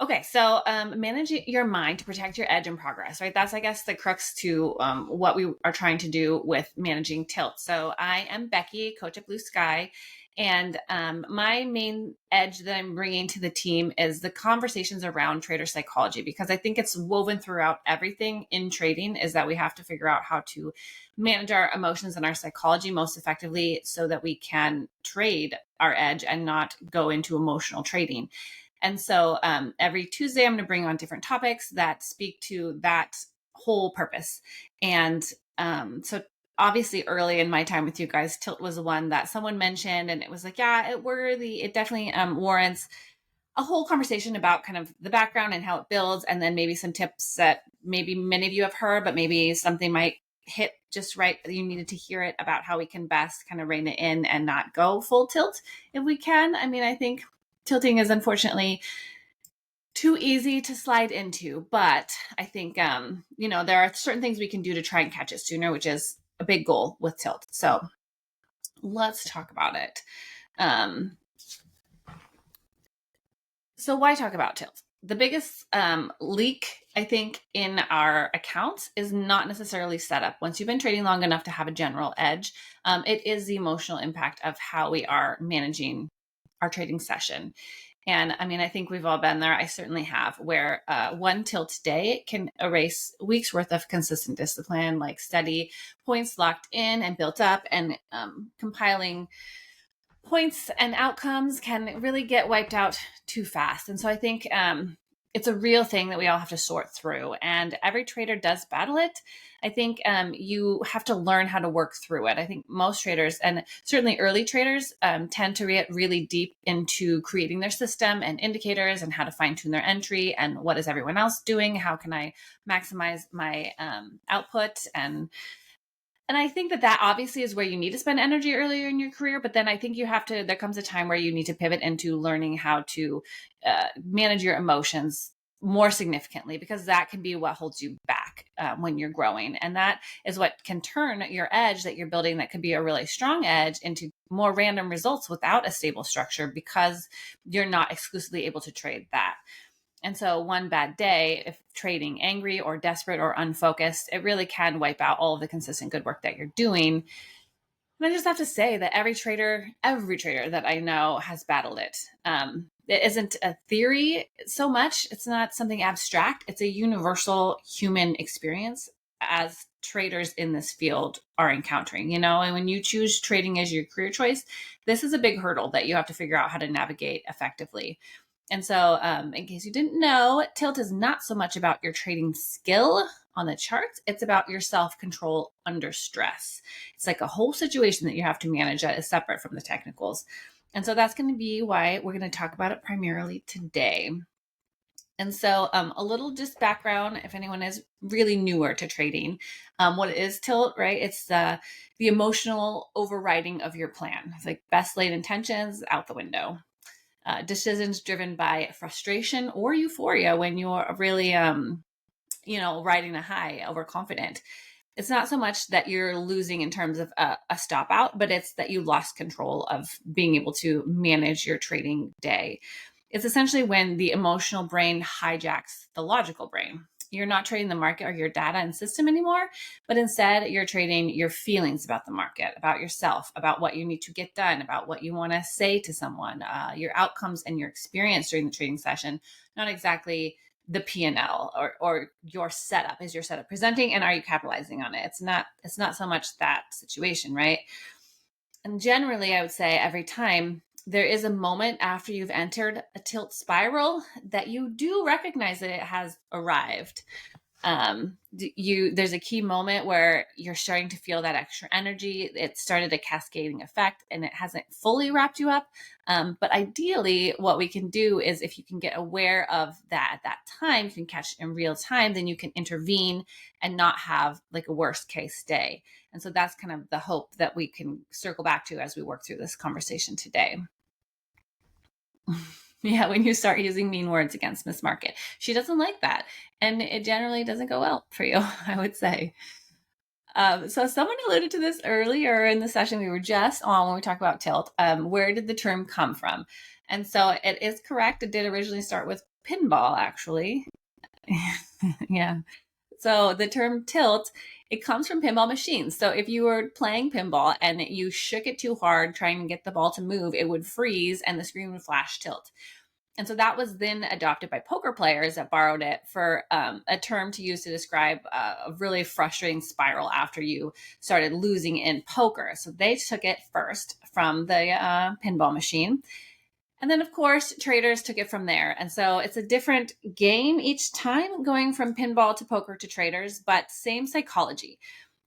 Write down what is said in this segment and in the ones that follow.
Okay, so manage your mind to protect your edge and progress, right? That's, I guess, the crux to what we are trying to do with managing tilt. So I am Becky, coach at Blue Sky, and my main edge that I'm bringing to the team is the conversations around trader psychology, because I think it's woven throughout everything in trading is that we have to figure out how to manage our emotions and our psychology most effectively so that we can trade our edge and not go into emotional trading. And so every Tuesday, I'm going to bring on different topics that speak to that whole purpose. And so obviously early in my time with you guys, tilt was the one that someone mentioned, and it was like, yeah, it definitely warrants a whole conversation about kind of the background and how it builds, and then maybe some tips that maybe many of you have heard, but maybe something might hit just right. You needed to hear it about how we can best kind of rein it in and not go full tilt if we can. I mean, I think tilting is unfortunately too easy to slide into, but I think, there are certain things we can do to try and catch it sooner, which is a big goal with tilt. So let's talk about it. So why talk about tilt? The biggest leak, I think, in our accounts is not necessarily setup. Once you've been trading long enough to have a general edge, it is the emotional impact of how we are managing our trading session. And I mean, I think we've all been there. I certainly have, where one tilt day can erase weeks worth of consistent discipline, like steady points locked in and built up, and compiling points and outcomes can really get wiped out too fast. And so I think it's a real thing that we all have to sort through, and every trader does battle it. I think you have to learn how to work through it. I think most traders, and certainly early traders, tend to get really deep into creating their system and indicators and how to fine tune their entry and what is everyone else doing? How can I maximize my output? And I think that obviously is where you need to spend energy earlier in your career. But then I think there comes a time where you need to pivot into learning how to manage your emotions more significantly, because that can be what holds you back when you're growing. And that is what can turn your edge that you're building, that could be a really strong edge, into more random results without a stable structure, because you're not exclusively able to trade that. And so one bad day, if trading angry or desperate or unfocused, it really can wipe out all of the consistent good work that you're doing. And I just have to say that every trader that I know has battled it. It isn't a theory so much. It's not something abstract. It's a universal human experience as traders in this field are encountering, and when you choose trading as your career choice, this is a big hurdle that you have to figure out how to navigate effectively. And so in case you didn't know, tilt is not so much about your trading skill on the charts. It's about your self-control under stress. It's like a whole situation that you have to manage that is separate from the technicals. And so that's going to be why we're going to talk about it primarily today. And so a little just background, if anyone is really newer to trading, what is tilt, right? It's the emotional overriding of your plan. It's like best laid intentions out the window. Decisions driven by frustration or euphoria when you're really, riding a high, overconfident. It's not so much that you're losing in terms of a stop out, but it's that you lost control of being able to manage your trading day. It's essentially when the emotional brain hijacks the logical brain. You're not trading the market or your data and system anymore, but instead you're trading your feelings about the market, about yourself, about what you need to get done, about what you want to say to someone, your outcomes and your experience during the trading session, not exactly the P&L or your setup. Is your setup presenting, and are you capitalizing on it? It's not so much that situation, right? And generally, I would say every time there is a moment after you've entered a tilt spiral that you do recognize that it has arrived. There's a key moment where you're starting to feel that extra energy. It started a cascading effect and it hasn't fully wrapped you up. But ideally, what we can do is, if you can get aware of that at that time, you can catch it in real time, then you can intervene and not have like a worst case day. And so that's kind of the hope that we can circle back to as we work through this conversation today. Yeah, when you start using mean words against Miss Market. She doesn't like that. And it generally doesn't go well for you, I would say. So someone alluded to this earlier in the session we were just on when we talked about tilt. Where did the term come from? And so it is correct. It did originally start with pinball, actually. Yeah. So the term tilt, it comes from pinball machines. So if you were playing pinball and you shook it too hard trying to get the ball to move, it would freeze and the screen would flash tilt. And so that was then adopted by poker players that borrowed it for a term to use to describe a really frustrating spiral after you started losing in poker. So they took it first from the pinball machine. And then, of course, traders took it from there. And so it's a different game each time, going from pinball to poker to traders, but same psychology.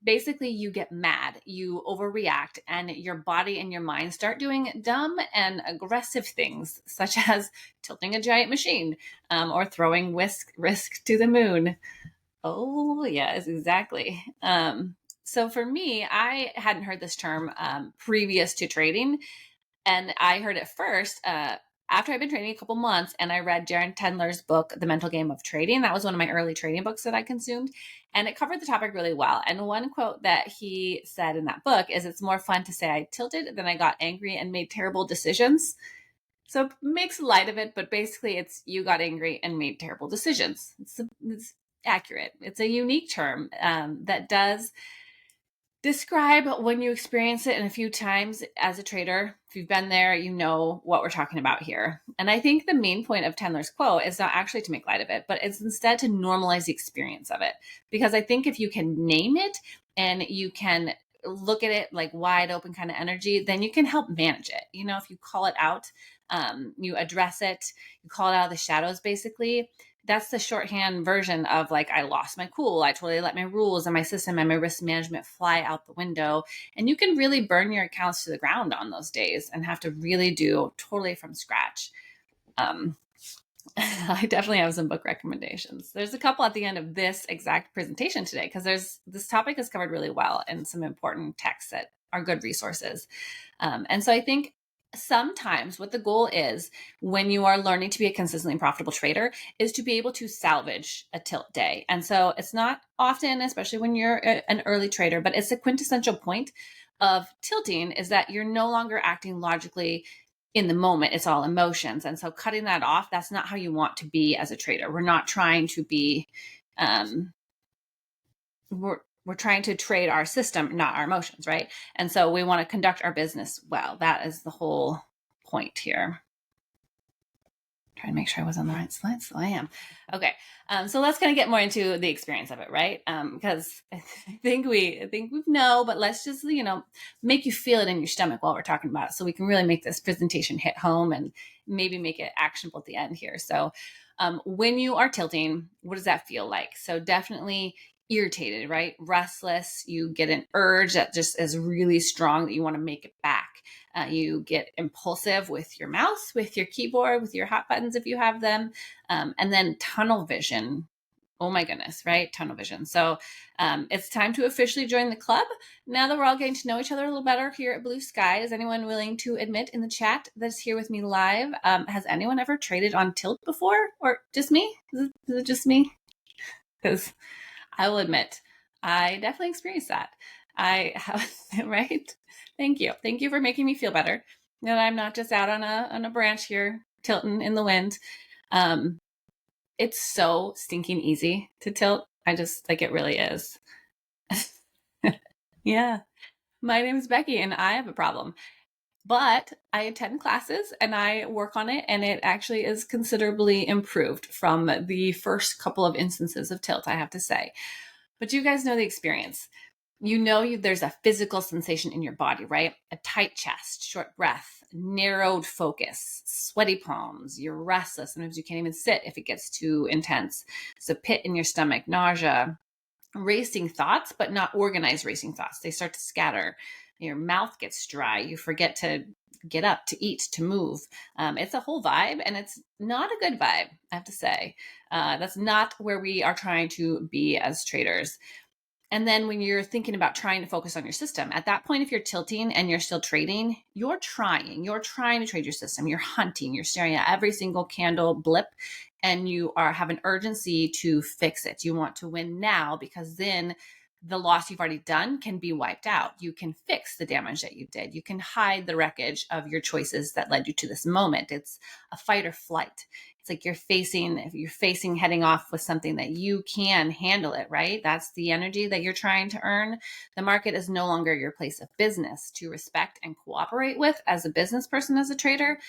Basically, you get mad, you overreact, and your body and your mind start doing dumb and aggressive things, such as tilting a giant machine or throwing risk to the moon. Oh, yes, exactly. So for me, I hadn't heard this term previous to trading. And I heard it first after I'd been trading a couple months, and I read Jaron Tendler's book, The Mental Game of Trading. That was one of my early trading books that I consumed, and it covered the topic really well. And one quote that he said in that book is, "It's more fun to say I tilted than I got angry and made terrible decisions." So it makes light of it, but basically it's you got angry and made terrible decisions. It's accurate. It's a unique term that does describe when you experience it in a few times as a trader. If you've been there, you know what we're talking about here. And I think the main point of Tendler's quote is not actually to make light of it, but it's instead to normalize the experience of it. Because I think if you can name it and you can look at it like wide open kind of energy, then you can help manage it. You know, if you call it out, you address it, you call it out of the shadows, basically. That's the shorthand version of like, I lost my cool. I totally let my rules and my system and my risk management fly out the window. And you can really burn your accounts to the ground on those days and have to really do totally from scratch. I definitely have some book recommendations. There's a couple at the end of this exact presentation today, because this topic is covered really well in some important texts that are good resources. And so I think sometimes what the goal is when you are learning to be a consistently profitable trader is to be able to salvage a tilt day. And so it's not often, especially when you're an early trader, but it's a quintessential point of tilting is that you're no longer acting logically in the moment. It's all emotions. And so cutting that off, that's not how you want to be as a trader. We're not trying to be, we're trying to trade our system, not our emotions, right? And so we want to conduct our business well. That is the whole point here. Trying to make sure I was on the right slide, so I am. Okay, so let's kind of get more into the experience of it, right? Because I think we know, but let's just make you feel it in your stomach while we're talking about it, so we can really make this presentation hit home and maybe make it actionable at the end here. So, when you are tilting, what does that feel like? So definitely irritated, right? Restless. You get an urge that just is really strong that you want to make it back. You get impulsive with your mouse, with your keyboard, with your hot buttons if you have them. And then tunnel vision. Oh my goodness, right? Tunnel vision. So it's time to officially join the club. Now that we're all getting to know each other a little better here at Blue Sky, is anyone willing to admit in the chat that's here with me live? Has anyone ever traded on tilt before? Or just me? Is it just me? Because I will admit, I definitely experienced that. I have, right? Thank you. Thank you for making me feel better that I'm not just out on a branch here tilting in the wind. It's so stinking easy to tilt. I just like it really is. Yeah. My name is Becky and I have a problem. But I attend classes and I work on it, and it actually is considerably improved from the first couple of instances of tilt, I have to say. But you guys know the experience. There's a physical sensation in your body, right? A tight chest, short breath, narrowed focus, sweaty palms, you're restless. Sometimes you can't even sit if it gets too intense. It's a pit in your stomach, nausea, racing thoughts, but not organized racing thoughts. They start to scatter. Your mouth gets dry. You forget to get up, to eat, to move. It's a whole vibe, and it's not a good vibe, I have to say. That's not where we are trying to be as traders. And then when you're thinking about trying to focus on your system, at that point, if you're tilting and you're still trading, you're trying to trade your system. You're hunting, you're staring at every single candle blip, and you have an urgency to fix it. You want to win now, because then the loss you've already done can be wiped out. You can fix the damage that you did. You can hide the wreckage of your choices that led you to this moment. It's a fight or flight. It's It's like if you're facing heading off with something that you can handle it, right? That's the energy that you're trying to earn. The market is no longer your place of business to respect and cooperate with as a business person, as a trader,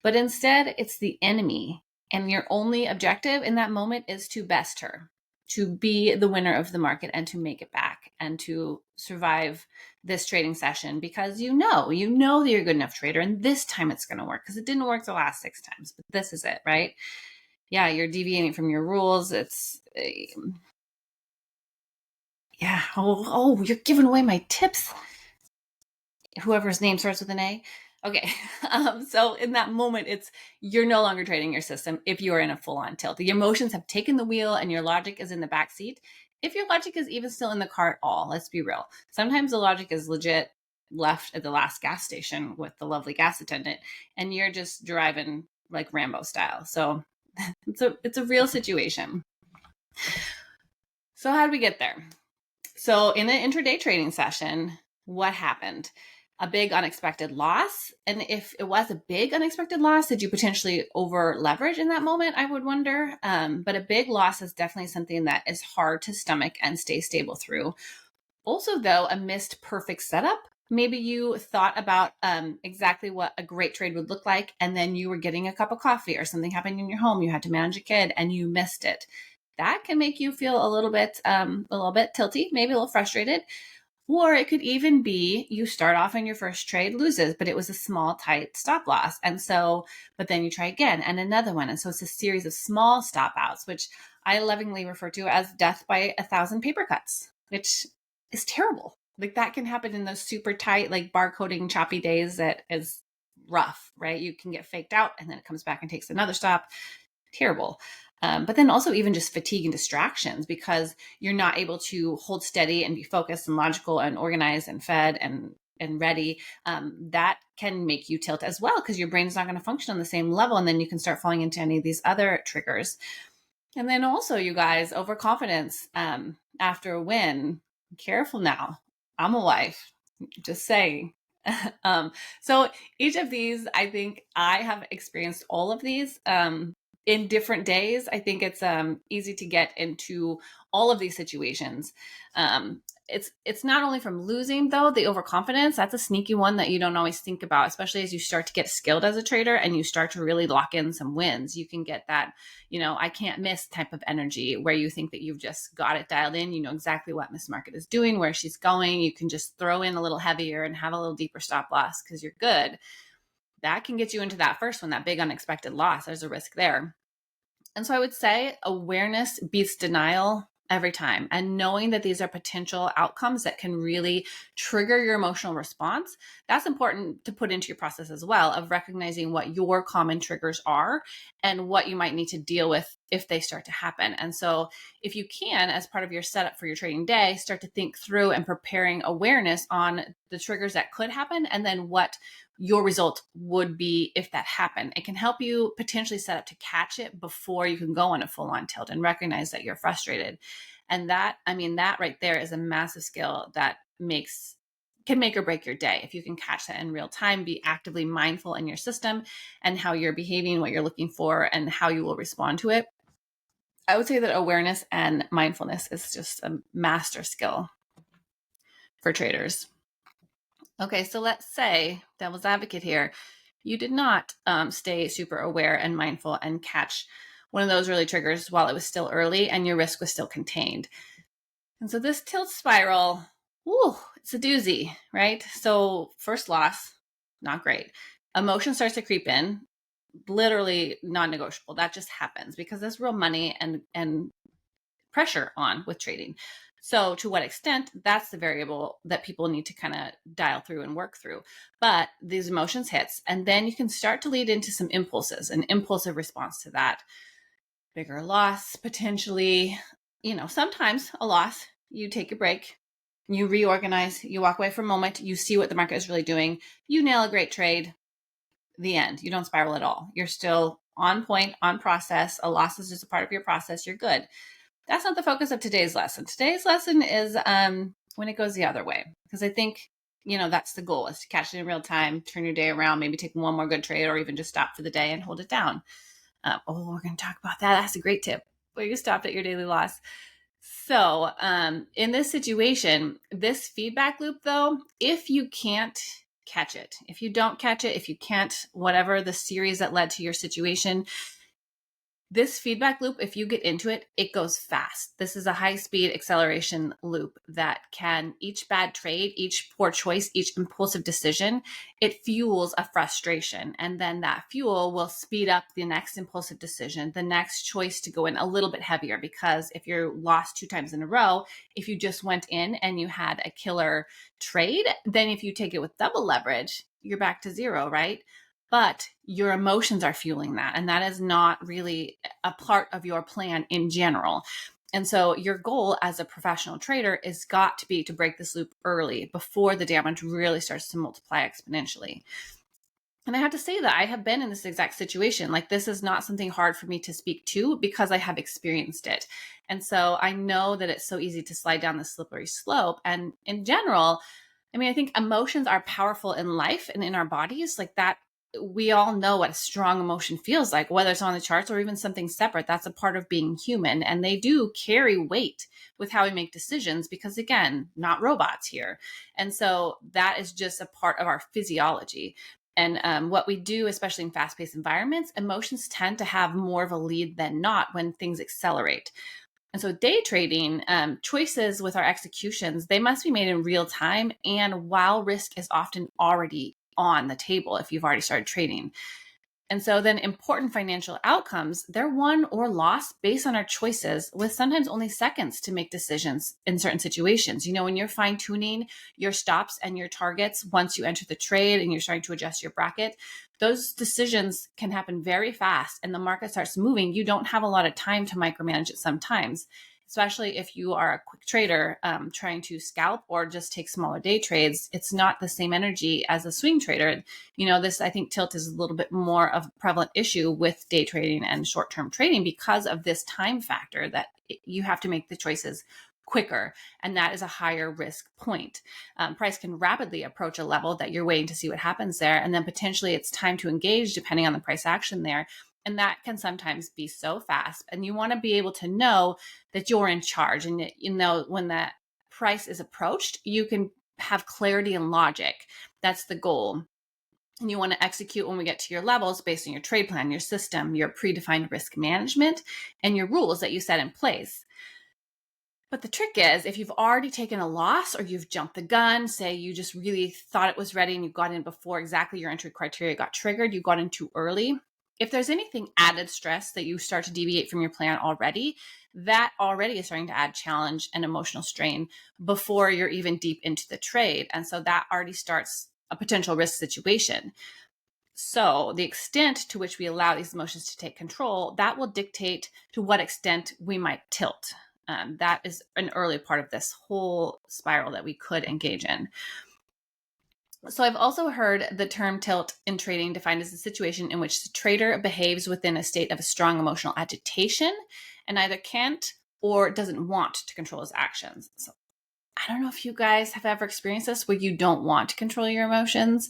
but instead it's the enemy. And your only objective in that moment is to best her, to be the winner of the market and to make it back and to survive this trading session, because you know that you're a good enough trader and this time it's going to work, because it didn't work the last 6 times, but this is it, right? Yeah, you're deviating from your rules. It's you're giving away my tips. Whoever's name starts with an A. Okay. So in that moment, you're no longer trading your system if you are in a full-on tilt. The emotions have taken the wheel and your logic is in the back seat. If your logic is even still in the car at all, let's be real. Sometimes the logic is legit left at the last gas station with the lovely gas attendant, and you're just driving like Rambo style. So it's a real situation. So how did we get there? So in an intraday trading session, what happened? A big unexpected loss. And if it was a big unexpected loss, did you potentially over leverage in that moment? I would wonder. But a big loss is definitely something that is hard to stomach and stay stable through. Also, though, a missed perfect setup. Maybe you thought about exactly what a great trade would look like, and then you were getting a cup of coffee or something happened in your home. You had to manage a kid and you missed it. That can make you feel a little bit tilty, maybe a little frustrated. Or it could even be you start off in your first trade, loses, but it was a small, tight stop loss. And so, but then you try again and another one. And so it's a series of small stop outs, which I lovingly refer to as death by 1,000 paper cuts, which is terrible. Like that can happen in those super tight, like barcoding choppy days that is rough, right? You can get faked out and then it comes back and takes another stop. Terrible. But then also even just fatigue and distractions, because you're not able to hold steady and be focused and logical and organized and fed and ready. That can make you tilt as well, because your brain is not going to function on the same level. And then you can start falling into any of these other triggers. And then also, you guys, overconfidence after a win. Careful now. I'm a wife. Just saying. So each of these, I think I have experienced all of these. In different days. I think it's easy to get into all of these situations. It's not only from losing, though, the overconfidence. That's a sneaky one that you don't always think about, especially as you start to get skilled as a trader and you start to really lock in some wins. You can get that, I can't miss type of energy where you think that you've just got it dialed in. You know exactly what Miss Market is doing, where she's going. You can just throw in a little heavier and have a little deeper stop loss because you're good. That can get you into that first one, that big unexpected loss. There's a risk there. And so I would say awareness beats denial every time. And knowing that these are potential outcomes that can really trigger your emotional response, that's important to put into your process as well, of recognizing what your common triggers are and what you might need to deal with if they start to happen. And so if you can, as part of your setup for your trading day, start to think through and preparing awareness on the triggers that could happen and then what your result would be if that happened. It can help you potentially set up to catch it before you can go on a full-on tilt and recognize that you're frustrated. And that right there is a massive skill that can make or break your day. If you can catch that in real time, be actively mindful in your system and how you're behaving, what you're looking for, and how you will respond to it. I would say that awareness and mindfulness is just a master skill for traders. Okay, so let's say, devil's advocate here, you did not stay super aware and mindful and catch one of those early triggers while it was still early and your risk was still contained. And so this tilt spiral, it's a doozy, right? So first loss, not great. Emotion starts to creep in, literally non-negotiable. That just happens because there's real money and pressure on with trading. So to what extent, that's the variable that people need to kind of dial through and work through. But these emotions hits, and then you can start to lead into some impulses, an impulsive response to that. Bigger loss, potentially, sometimes a loss. You take a break, you reorganize, you walk away for a moment, you see what the market is really doing, you nail a great trade, the end. You don't spiral at all. You're still on point, on process. A loss is just a part of your process. You're good. That's not the focus of today's lesson. Today's lesson is when it goes the other way, because I think, that's the goal, is to catch it in real time, turn your day around, maybe take one more good trade or even just stop for the day and hold it down. We're going to talk about that. That's a great tip. Where you stopped at your daily loss. So in this situation, this feedback loop, though, if you can't catch it, if you don't catch it, if you can't, whatever the series that led to your situation, this feedback loop, if you get into it, it goes fast. This is a high-speed acceleration loop that can, each bad trade, each poor choice, each impulsive decision, it fuels a frustration. And then that fuel will speed up the next impulsive decision, the next choice to go in a little bit heavier. Because if you're lost 2 times in a row, if you just went in and you had a killer trade, then if you take it with double leverage, you're back to zero, right? But your emotions are fueling that. And that is not really a part of your plan in general. And so your goal as a professional trader is got to be to break this loop early before the damage really starts to multiply exponentially. And I have to say that I have been in this exact situation. Like, this is not something hard for me to speak to because I have experienced it. And so I know that it's so easy to slide down the slippery slope. And in general, I mean, I think emotions are powerful in life and in our bodies. Like that, we all know what a strong emotion feels like, whether it's on the charts or even something separate. That's a part of being human. And they do carry weight with how we make decisions because, again, not robots here. And so that is just a part of our physiology. And what we do, especially in fast-paced environments, emotions tend to have more of a lead than not when things accelerate. And so day trading, choices with our executions, they must be made in real time and while risk is often already on the table if you've already started trading. And so then important financial outcomes, they're won or lost based on our choices with sometimes only seconds to make decisions in certain situations. You know, when you're fine tuning your stops and your targets, once you enter the trade and you're starting to adjust your bracket, those decisions can happen very fast and the market starts moving. You don't have a lot of time to micromanage it sometimes, especially if you are a quick trader trying to scalp or just take smaller day trades. It's not the same energy as a swing trader. You know, this, I think tilt is a little bit more of a prevalent issue with day trading and short-term trading because of this time factor that you have to make the choices quicker. And that is a higher risk point. Price can rapidly approach a level that you're waiting to see what happens there. And then potentially it's time to engage depending on the price action there. And that can sometimes be so fast. And you want to be able to know that you're in charge. And you know, when that price is approached, you can have clarity and logic. That's the goal. And you want to execute when we get to your levels based on your trade plan, your system, your predefined risk management, and your rules that you set in place. But the trick is, if you've already taken a loss or you've jumped the gun, say you just really thought it was ready and you got in before exactly your entry criteria got triggered, you got in too early. If there's anything added stress that you start to deviate from your plan already, that already is starting to add challenge and emotional strain before you're even deep into the trade. And so that already starts a potential risk situation. So the extent to which we allow these emotions to take control, that will dictate to what extent we might tilt. That is an early part of this whole spiral that we could engage in. So I've also heard the term tilt in trading defined as a situation in which the trader behaves within a state of a strong emotional agitation and either can't or doesn't want to control his actions. So I don't know if you guys have ever experienced this where you don't want to control your emotions.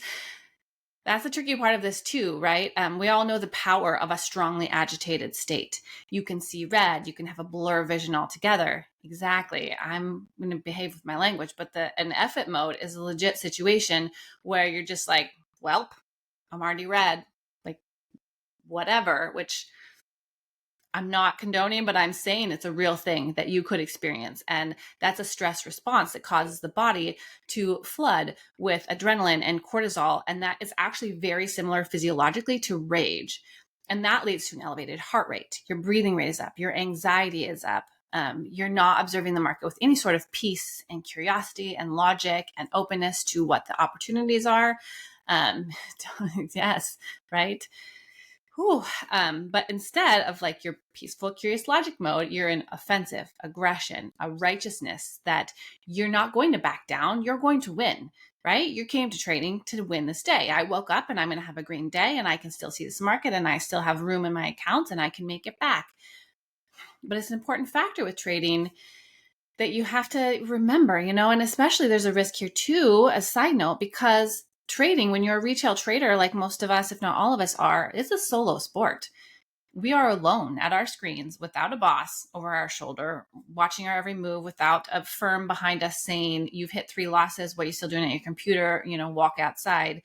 That's the tricky part of this too, right? We all know the power of a strongly agitated state. You can see red, you can have a blur vision altogether. Exactly. I'm going to behave with my language, but an effort mode is a legit situation where you're just like, well, I'm already red, like whatever, which I'm not condoning, but I'm saying it's a real thing that you could experience. And that's a stress response that causes the body to flood with adrenaline and cortisol. And that is actually very similar physiologically to rage. And that leads to an elevated heart rate. Your breathing rate is up. Your anxiety is up. You're not observing the market with any sort of peace and curiosity and logic and openness to what the opportunities are. Yes, right? But instead of like your peaceful, curious logic mode, you're in offensive, aggression, a righteousness that you're not going to back down. You're going to win, right? You came to trading to win this day. I woke up and I'm going to have a green day and I can still see this market and I still have room in my accounts and I can make it back. But it's an important factor with trading that you have to remember, you know, and especially there's a risk here too, a side note, because trading, when you're a retail trader, like most of us, if not all of us are, it's a solo sport. we are alone at our screens without a boss over our shoulder, watching our every move without a firm behind us saying, you've hit 3 losses, what are you still doing at your computer? Walk outside.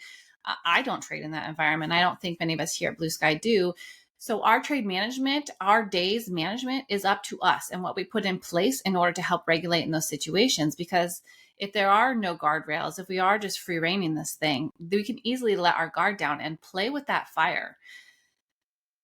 I don't trade in that environment. I don't think many of us here at Blue Sky do. So our trade management, our days management is up to us and what we put in place in order to help regulate in those situations. Because if there are no guardrails, if we are just free reigning this thing, we can easily let our guard down and play with that fire.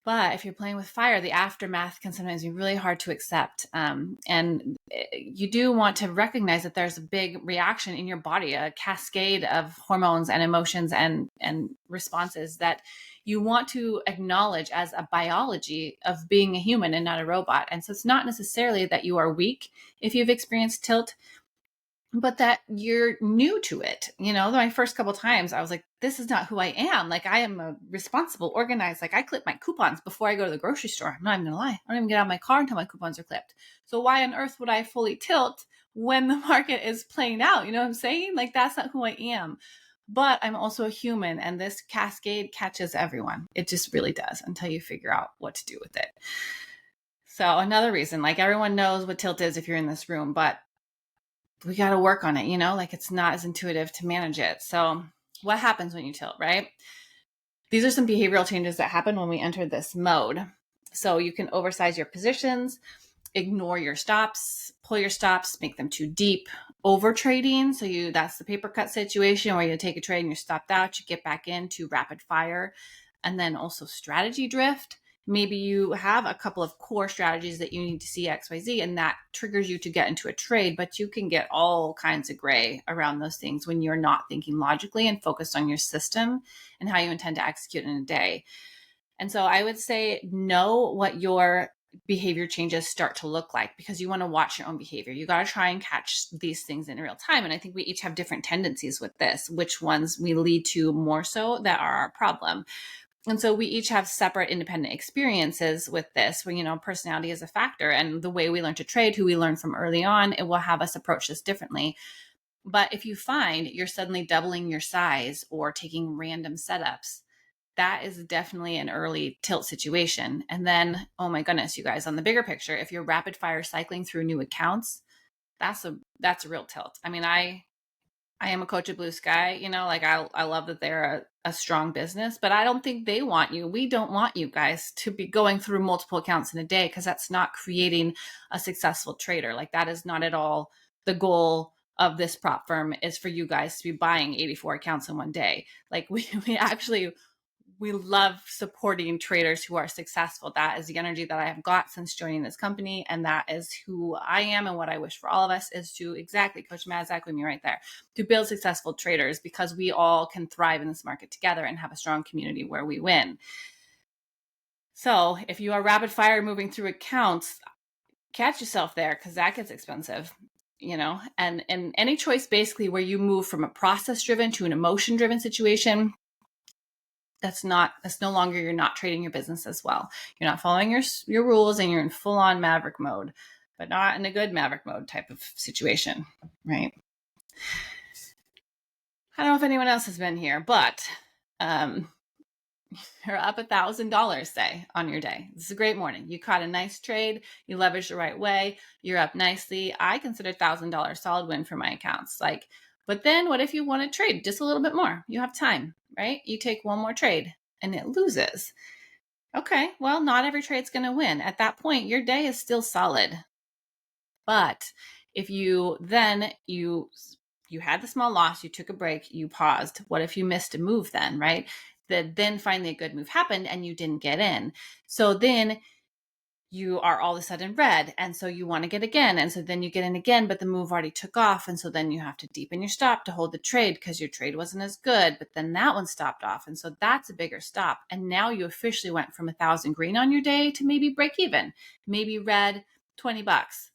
But if you're playing with fire, the aftermath can sometimes be really hard to accept. And you do want to recognize that there's a big reaction in your body, a cascade of hormones and emotions and responses that you want to acknowledge as a biology of being a human and not a robot. And so it's not necessarily that you are weak if you've experienced tilt, but that you're new to it. My first couple times I was like, this is not who I am. Like, I am a responsible, organized, like I clip my coupons before I go to the grocery store. I'm not even gonna lie. I don't even get out of my car until my coupons are clipped. So why on earth would I fully tilt when the market is playing out? You know what I'm saying? Like, that's not who I am. But I'm also a human, and this cascade catches everyone. It just really does, until you figure out what to do with it. So another reason, like, everyone knows what tilt is if you're in this room, but we got to work on it, like it's not as intuitive to manage it. So what happens when you tilt, right? These are some behavioral changes that happen when we enter this mode. So you can oversize your positions, ignore your stops, pull your stops, make them too deep, over trading. So that's the paper cut situation where you take a trade and you're stopped out, you get back into rapid fire. And then also strategy drift. Maybe you have a couple of core strategies that you need to see XYZ, and that triggers you to get into a trade, but you can get all kinds of gray around those things when you're not thinking logically and focused on your system and how you intend to execute in a day. And so I would say know what your behavior changes start to look like, because you want to watch your own behavior. You got to try and catch these things in real time. And I think we each have different tendencies with this, which ones we lead to more so that are our problem. And so we each have separate independent experiences with this, where, personality is a factor, and the way we learn to trade, who we learn from early on, it will have us approach this differently. But if you find you're suddenly doubling your size or taking random setups, that is definitely an early tilt situation. And then, oh my goodness, you guys, on the bigger picture, if you're rapid fire cycling through new accounts, that's a real tilt. I mean, I am a coach at Blue Sky, I love that they're a strong business, but I don't think they want you. We don't want you guys to be going through multiple accounts in a day, because that's not creating a successful trader. Like, that is not at all the goal of this prop firm, is for you guys to be buying 84 accounts in one day. Like, we love supporting traders who are successful. That is the energy that I have got since joining this company. And that is who I am. And what I wish for all of us is to, exactly, Coach Mazak with me right there, to build successful traders, because we all can thrive in this market together and have a strong community where we win. So if you are rapid fire moving through accounts, catch yourself there, because that gets expensive. And any choice basically where you move from a process driven to an emotion driven situation, that's no longer, you're not trading your business as well. You're not following your rules, and you're in full on maverick mode, but not in a good maverick mode type of situation, right? I don't know if anyone else has been here, but you're up $1,000, say, on your day. This is a great morning. You caught a nice trade. You leveraged the right way. You're up nicely. I consider $1,000 solid win for my accounts. But then what if you want to trade just a little bit more? You have time, right? You take one more trade and it loses. Okay, well, not every trade's going to win. At that point, your day is still solid. But if you had the small loss, you took a break, you paused. What if you missed a move then, right? Then finally a good move happened and you didn't get in. So then you are all of a sudden red. And so you want to get again. And so then you get in again, but the move already took off. And so then you have to deepen your stop to hold the trade, because your trade wasn't as good, but then that one stopped off. And so that's a bigger stop. And now you officially went from 1,000 green on your day to maybe break even, maybe red, $20.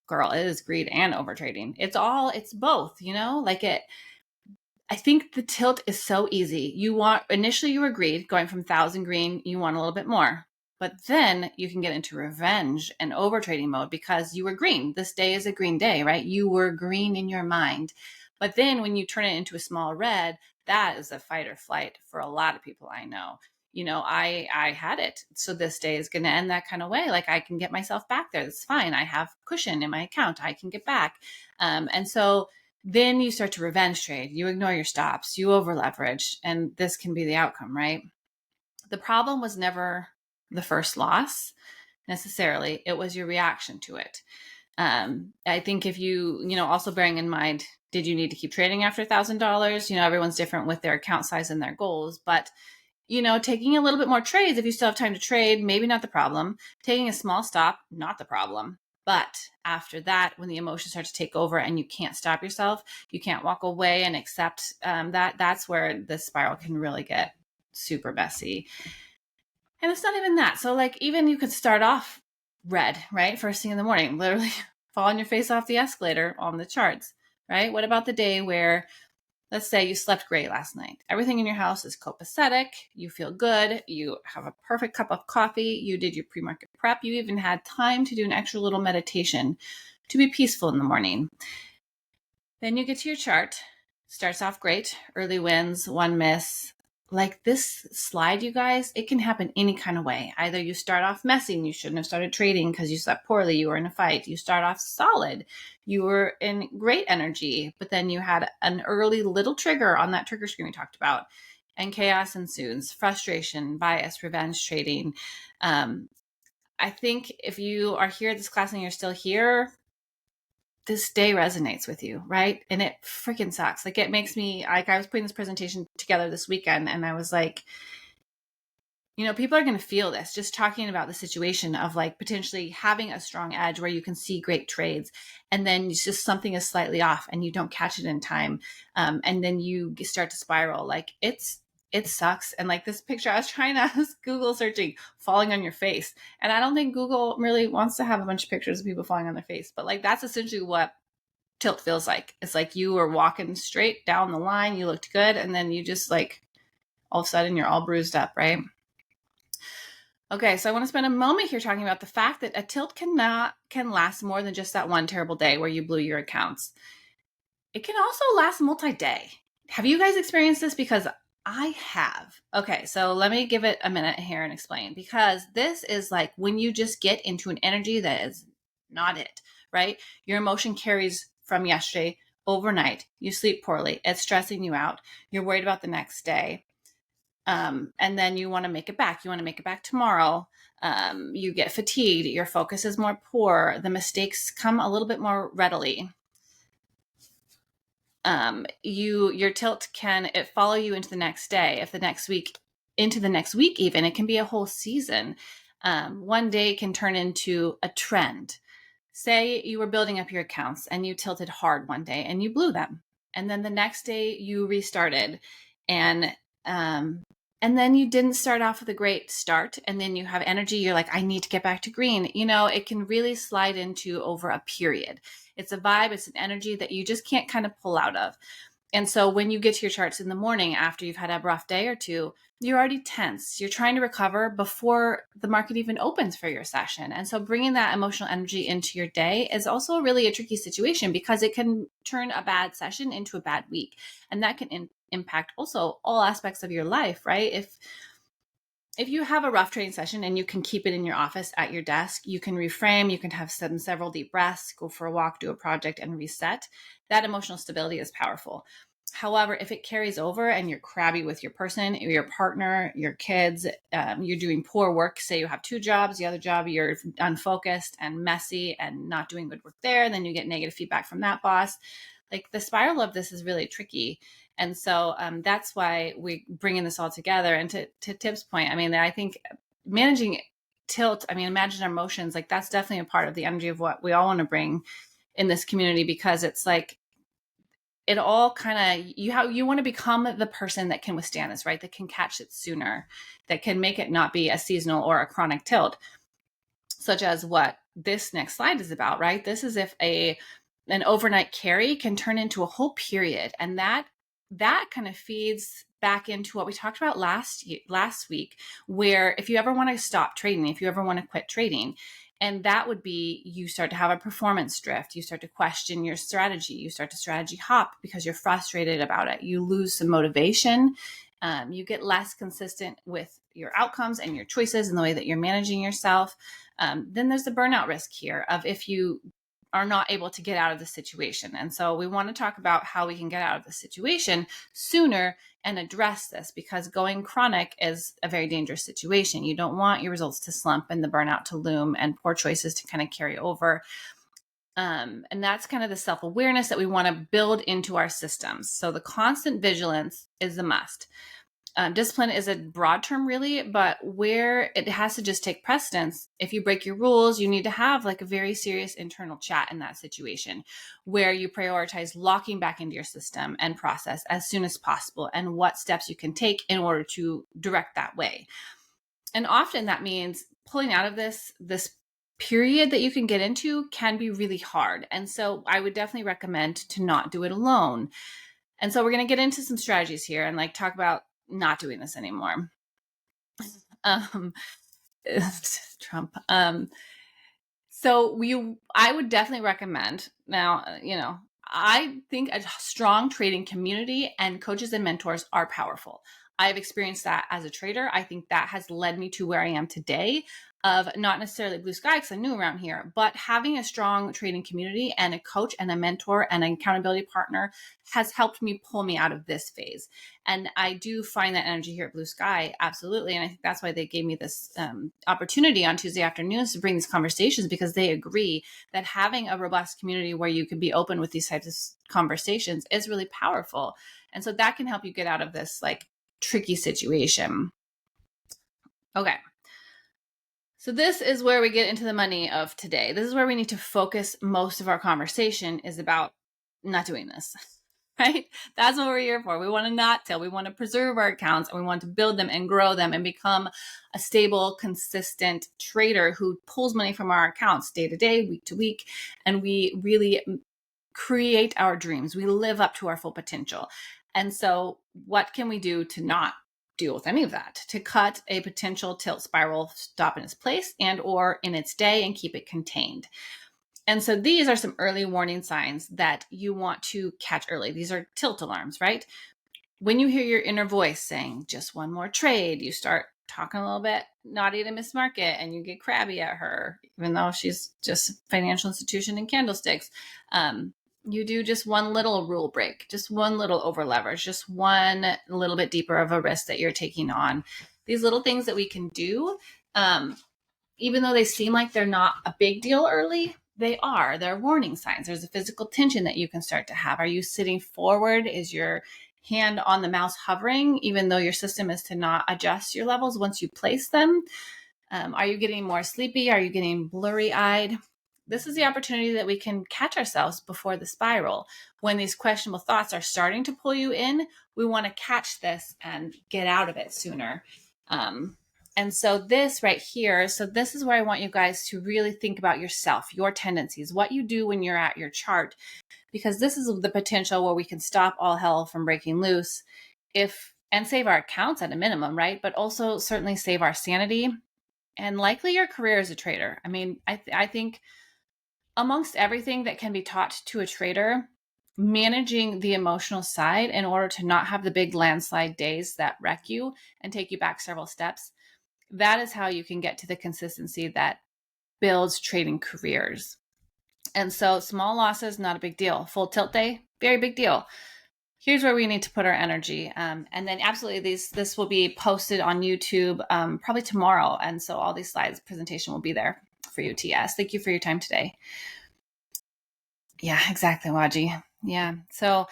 Girl, it is greed and over trading. It's both, I think the tilt is so easy. Initially you were greed, going from 1,000 green, you want a little bit more. But then you can get into revenge and over trading mode, because you were green. This day is a green day, right? You were green in your mind. But then when you turn it into a small red, that is a fight or flight for a lot of people I know. I had it. So this day is going to end that kind of way. Like I can get myself back there. That's fine. I have cushion in my account. I can get back. And so then you start to revenge trade. You ignore your stops, you over leverage, and this can be the outcome, right? The problem was never the first loss necessarily. It was your reaction to it. I think if also bearing in mind, did you need to keep trading after $1,000? Everyone's different with their account size and their goals, but taking a little bit more trades, if you still have time to trade, maybe not the problem. Taking a small stop, not the problem. But after that, when the emotions start to take over and you can't stop yourself, you can't walk away and accept that's where the spiral can really get super messy. And it's not even that. So like, even you could start off red, right? First thing in the morning, literally fall on your face off the escalator on the charts, right? What about the day where, let's say you slept great last night. Everything in your house is copacetic. You feel good. You have a perfect cup of coffee. You did your pre-market prep. You even had time to do an extra little meditation to be peaceful in the morning. Then you get to your chart. Starts off great. Early wins, one miss. Like this slide, you guys, it can happen any kind of way. Either you start off messy and you shouldn't have started trading because you slept poorly, you were in a fight. You start off solid, you were in great energy, but then you had an early little trigger on that trigger screen we talked about, and chaos ensues, frustration, bias, revenge trading. I think if you are here at this class and you're still here, this day resonates with you, right? And it freaking sucks. Like it makes me, like I was putting this presentation together this weekend and I was like, people are going to feel this, just talking about the situation of like potentially having a strong edge where you can see great trades and then it's just something is slightly off and you don't catch it in time. And then you start to spiral. Like it sucks. And like this picture, I was trying to Google searching falling on your face. And I don't think Google really wants to have a bunch of pictures of people falling on their face, but like, that's essentially what tilt feels like. It's like you were walking straight down the line. You looked good. And then you just like, all of a sudden you're all bruised up, right? Okay, so I want to spend a moment here talking about the fact that a tilt can last more than just that one terrible day where you blew your accounts. It can also last multi-day. Have you guys experienced this? Because I have. Okay, so let me give it a minute here and explain, because this is like when you just get into an energy that is not it, right? Your emotion carries from yesterday overnight. You sleep poorly. It's stressing you out. You're worried about the next day. And then you want to make it back. You want to make it back tomorrow. You get fatigued. Your focus is more poor. The mistakes come a little bit more readily. Your tilt can follow you into the next day. If the next week, into the next week, even it can be a whole season. One day can turn into a trend. Say you were building up your accounts and you tilted hard one day and you blew them, and then the next day you restarted, and then you didn't start off with a great start, and then you have energy. You're like, I need to get back to green. It can really slide into over a period. It's a vibe. It's an energy that you just can't kind of pull out of. And so when you get to your charts in the morning after you've had a rough day or two, you're already tense. You're trying to recover before the market even opens for your session. And so bringing that emotional energy into your day is also really a tricky situation, because it can turn a bad session into a bad week. And that can impact also all aspects of your life, right? If you have a rough trading session and you can keep it in your office at your desk, you can reframe, you can have several deep breaths, go for a walk, do a project, and reset. That emotional stability is powerful. However, if it carries over and you're crabby with your person, your partner, your kids, you're doing poor work, say you have two jobs, the other job you're unfocused and messy and not doing good work there, and then you get negative feedback from that boss. Like the spiral of this is really tricky. And so that's why we bring in this all together. And to Tip's point, I think managing tilt, imagine our emotions, like that's definitely a part of the energy of what we all want to bring in this community, because it's like, it all kind of, you want to become the person that can withstand this, right? That can catch it sooner, that can make it not be a seasonal or a chronic tilt, such as what this next slide is about, right? This is if an overnight carry can turn into a whole period. And that kind of feeds back into what we talked about last week, where if you ever want to stop trading, if you ever want to quit trading, and that would be, you start to have a performance drift. You start to question your strategy. You start to strategy hop because you're frustrated about it. You lose some motivation You get less consistent with your outcomes and your choices and the way that you're managing yourself. Then there's the burnout risk here of if you are not able to get out of the situation. And so we want to talk about how we can get out of the situation sooner and address this, because going chronic is a very dangerous situation. You don't want your results to slump and the burnout to loom and poor choices to kind of carry over. And that's kind of the self-awareness that we want to build into our systems. So the constant vigilance is a must. Discipline is a broad term, really, but where it has to just take precedence, if you break your rules, you need to have like a very serious internal chat in that situation where you prioritize locking back into your system and process as soon as possible and what steps you can take in order to direct that way. And often that means pulling out of this period that you can get into can be really hard. And so I would definitely recommend to not do it alone. And so we're going to get into some strategies here and like talk about not doing this anymore. Trump. So I would definitely recommend now, I think a strong trading community and coaches and mentors are powerful. I've experienced that as a trader. I think that has led me to where I am today, of not necessarily blue sky because I'm new around here, but having a strong trading community and a coach and a mentor and an accountability partner has helped me pull me out of this phase. And I do find that energy here at Blue Sky, absolutely. And I think that's why they gave me this opportunity on Tuesday afternoons to bring these conversations, because they agree that having a robust community where you can be open with these types of conversations is really powerful. And so that can help you get out of this like tricky situation. Okay. So this is where we get into the money of today. This is where we need to focus most of our conversation, is about not doing this, right? That's what we're here for. We want to not till. We want to preserve our accounts and we want to build them and grow them and become a stable, consistent trader who pulls money from our accounts day to day, week to week. And we really create our dreams. We live up to our full potential. And so what can we do to not deal with any of that, to cut a potential tilt spiral, stop in its place and or in its day and keep it contained? And so these are some early warning signs that you want to catch early. These are tilt alarms, right? When you hear your inner voice saying just one more trade, you start talking a little bit naughty to Miss Market and you get crabby at her, even though she's just a financial institution and candlesticks. You do just one little rule break, just one little over leverage, just one little bit deeper of a risk that you're taking on. These little things that we can do, even though they seem like they're not a big deal early, they're warning signs. There's a physical tension that you can start to have. Are you sitting forward? Is your hand on the mouse hovering, even though your system is to not adjust your levels once you place them? Are you getting more sleepy? Are you getting blurry eyed? This is the opportunity that we can catch ourselves before the spiral. When these questionable thoughts are starting to pull you in, we want to catch this and get out of it sooner. And so this right here, so this is where I want you guys to really think about yourself, your tendencies, what you do when you're at your chart, because this is the potential where we can stop all hell from breaking loose and save our accounts at a minimum, right? But also certainly save our sanity and likely your career as a trader. I mean, I think amongst everything that can be taught to a trader, managing the emotional side in order to not have the big landslide days that wreck you and take you back several steps, that is how you can get to the consistency that builds trading careers. And so small losses, not a big deal. Full tilt day, very big deal. Here's where we need to put our energy. And then absolutely this will be posted on YouTube probably tomorrow. And so all these slides, presentation will be there for you, TS. Thank you for your time today. Yeah, exactly, Waji. Yeah. So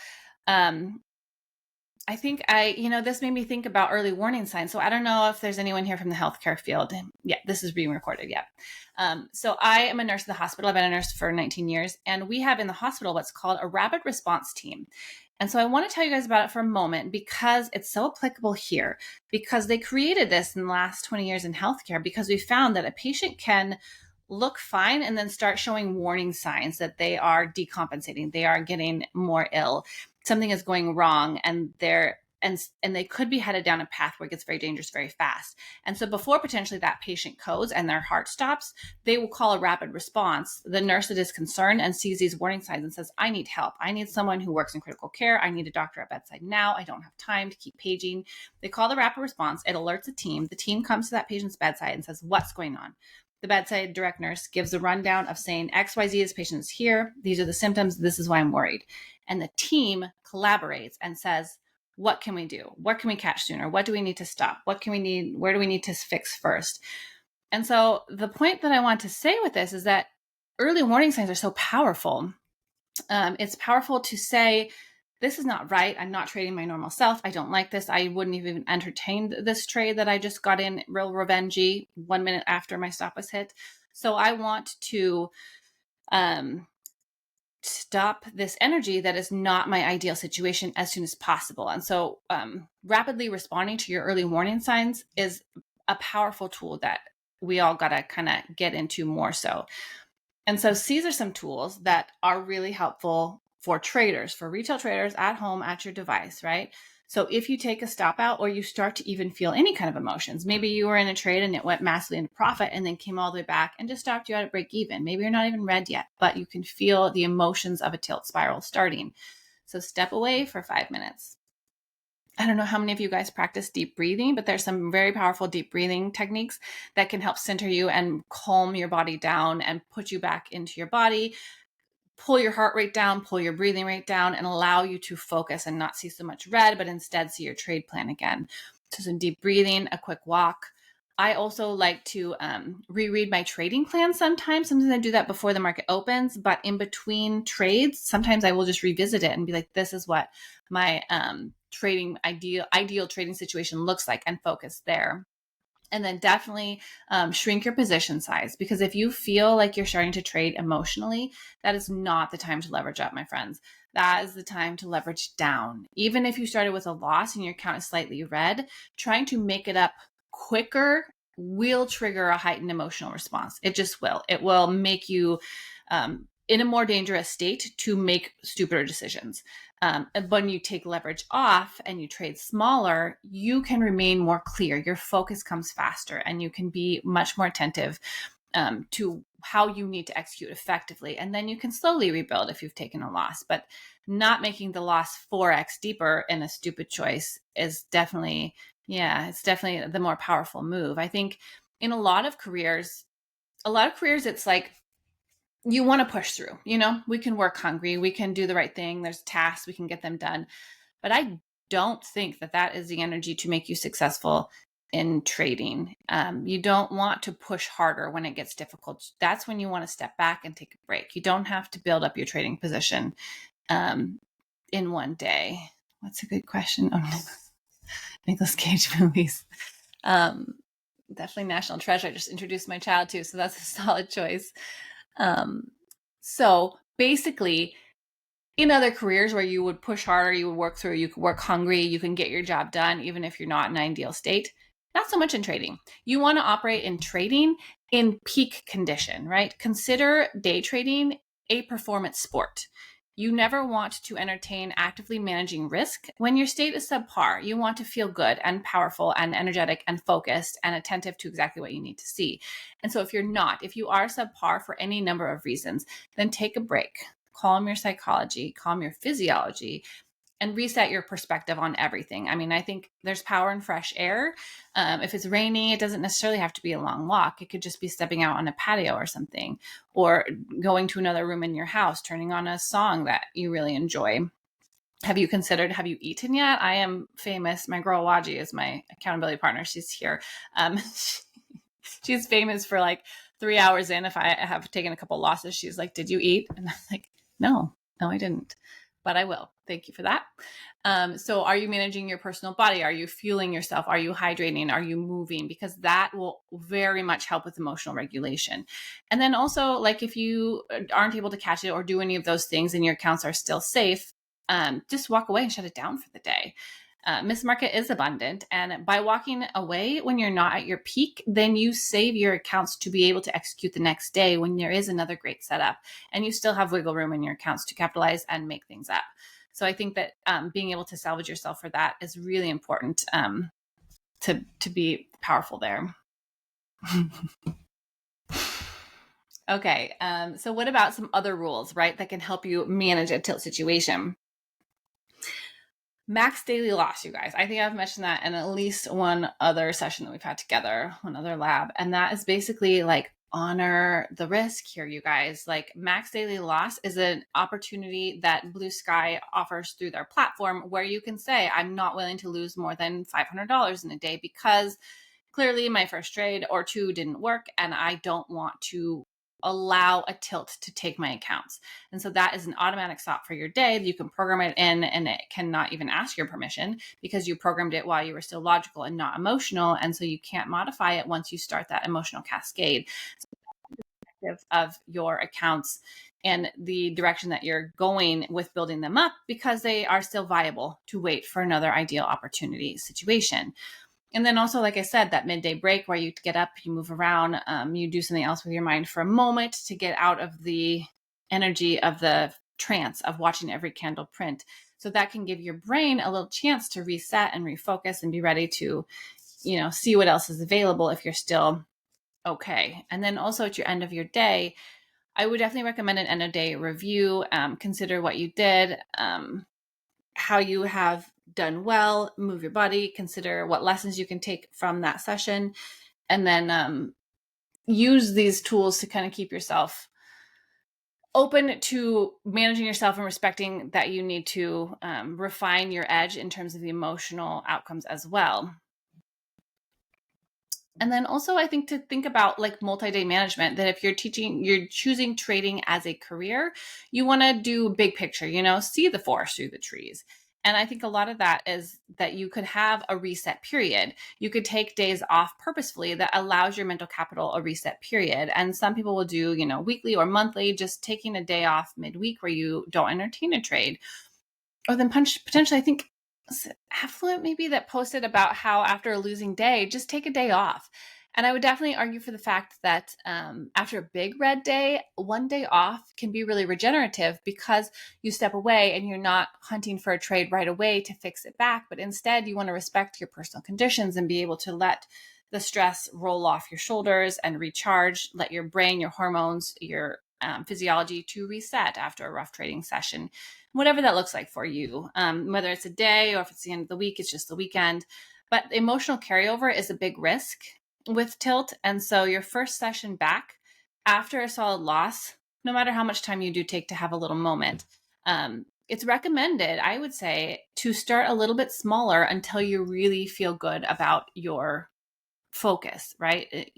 I think this made me think about early warning signs. So I don't know if there's anyone here from the healthcare field. Yeah, this is being recorded. Yeah. So I am a nurse at the hospital. I've been a nurse for 19 years. And we have in the hospital what's called a rapid response team. And so I want to tell you guys about it for a moment because it's so applicable here, because they created this in the last 20 years in healthcare, because we found that a patient can look fine and then start showing warning signs that they are decompensating. They are getting more ill. Something is going wrong and and they could be headed down a path where it gets very dangerous very fast. And so before potentially that patient codes and their heart stops, they will call a rapid response. The nurse that is concerned and sees these warning signs and says, I need help. I need someone who works in critical care. I need a doctor at bedside now. I don't have time to keep paging. They call the rapid response. It alerts a team. The team comes to that patient's bedside and says, what's going on? The bedside direct nurse gives a rundown of saying XYZ, this patient is here. These are the symptoms. This is why I'm worried. And the team collaborates and says, what can we do? What can we catch sooner? What do we need to stop? What can we need? Where do we need to fix first? And so the point that I want to say with this is that early warning signs are so powerful. It's powerful to say, this is not right. I'm not trading my normal self. I don't like this. I wouldn't even entertain this trade that I just got in real revengey 1 minute after my stop was hit. So I want to stop this energy that is not my ideal situation as soon as possible. And so rapidly responding to your early warning signs is a powerful tool that we all got to kind of get into more so. And so these are some tools that are really helpful for traders, for retail traders at home at your device, right? So if you take a stop out or you start to even feel any kind of emotions, maybe you were in a trade and it went massively into profit and then came all the way back and just stopped you at a break even. Maybe you're not even red yet, but you can feel the emotions of a tilt spiral starting. So step away for 5 minutes. I don't know how many of you guys practice deep breathing, but there's some very powerful deep breathing techniques that can help center you and calm your body down and put you back into your body, pull your heart rate down, pull your breathing rate down, and allow you to focus and not see so much red, but instead see your trade plan again. So some deep breathing, a quick walk. I also like to reread my trading plan sometimes. Sometimes I do that before the market opens, but in between trades, sometimes I will just revisit it and be like, this is what my trading ideal trading situation looks like, and focus there. And then definitely shrink your position size, because if you feel like you're starting to trade emotionally, that is not the time to leverage up, my friends. That is the time to leverage down. Even if you started with a loss and your account is slightly red, trying to make it up quicker will trigger a heightened emotional response. It just will. It will make you in a more dangerous state to make stupider decisions. When you take leverage off and you trade smaller, you can remain more clear. Your focus comes faster and you can be much more attentive to how you need to execute effectively. And then you can slowly rebuild if you've taken a loss. But not making the loss 4x deeper in a stupid choice is definitely, it's definitely the more powerful move. I think in a lot of careers, it's like, you want to push through, we can work hungry, we can do the right thing. There's tasks, we can get them done. But I don't think that is the energy to make you successful in trading. You don't want to push harder when it gets difficult. That's when you want to step back and take a break. You don't have to build up your trading position in one day. What's a good question? Oh, Nicolas Cage movies. Definitely National Treasure. I just introduced my child to, so that's a solid choice. So basically, in other careers where you would push harder, you would work through, you could work hungry, you can get your job done, even if you're not in an ideal state. Not so much in trading. You want to operate in trading in peak condition, right? Consider day trading a performance sport. You never want to entertain actively managing risk when your state is subpar. You want to feel good and powerful and energetic and focused and attentive to exactly what you need to see. And so if you are subpar for any number of reasons, then take a break, calm your psychology, calm your physiology, and reset your perspective on everything. I mean, I think there's power in fresh air. If it's raining, it doesn't necessarily have to be a long walk. It could just be stepping out on a patio or something, or going to another room in your house, turning on a song that you really enjoy. Have you eaten yet? I am famous. My girl Waji is my accountability partner. She's here. She's famous for like 3 hours in. If I have taken a couple losses, she's like, did you eat? And I'm like, no, I didn't. But I will. Thank you for that. So are you managing your personal body? Are you fueling yourself? Are you hydrating? Are you moving? Because that will very much help with emotional regulation. And then also, like, if you aren't able to catch it or do any of those things and your accounts are still safe, just walk away and shut it down for the day. Miss Market is abundant. And by walking away when you're not at your peak, then you save your accounts to be able to execute the next day when there is another great setup and you still have wiggle room in your accounts to capitalize and make things up. So I think that being able to salvage yourself for that is really important to be powerful there. Okay, so what about some other rules, right, that can help you manage a tilt situation? Max daily loss, you guys. I think I've mentioned that in at least one other session that we've had together, one other lab. And that is basically like honor the risk here, you guys. Like max daily loss is an opportunity that Blue Sky offers through their platform where you can say, I'm not willing to lose more than $500 in a day because clearly my first trade or two didn't work and I don't want to allow a tilt to take my accounts. And so that is an automatic stop for your day. You can program it in and it cannot even ask your permission because you programmed it while you were still logical and not emotional. And so you can't modify it once you start that emotional cascade of your accounts and the direction that you're going with building them up because they are still viable to wait for another ideal opportunity situation. And then also, like I said, that midday break where you get up, you move around, you do something else with your mind for a moment to get out of the energy of the trance of watching every candle print. So that can give your brain a little chance to reset and refocus and be ready to, see what else is available if you're still okay. And then also at your end of your day, I would definitely recommend an end of day review. Consider what you did, how you have done well, move your body, consider what lessons you can take from that session, and then use these tools to kind of keep yourself open to managing yourself and respecting that you need to refine your edge in terms of the emotional outcomes as well. And then also I think to think about like multi-day management, that if you're choosing trading as a career, you want to do big picture, see the forest through the trees. And I think a lot of that is that you could have a reset period. You could take days off purposefully that allows your mental capital a reset period. And some people will do, weekly or monthly, just taking a day off midweek where you don't entertain a trade. Or then potentially, I think Affluent maybe that posted about how after a losing day, just take a day off. And I would definitely argue for the fact that after a big red day, one day off can be really regenerative because you step away and you're not hunting for a trade right away to fix it back, but instead you want to respect your personal conditions and be able to let the stress roll off your shoulders and recharge, let your brain, your hormones, your physiology to reset after a rough trading session, whatever that looks like for you, whether it's a day or if it's the end of the week, it's just the weekend. But emotional carryover is a big risk with tilt. And so your first session back after a solid loss, no matter how much time you do take to have a little moment, it's recommended, I would say, to start a little bit smaller until you really feel good about your focus, right?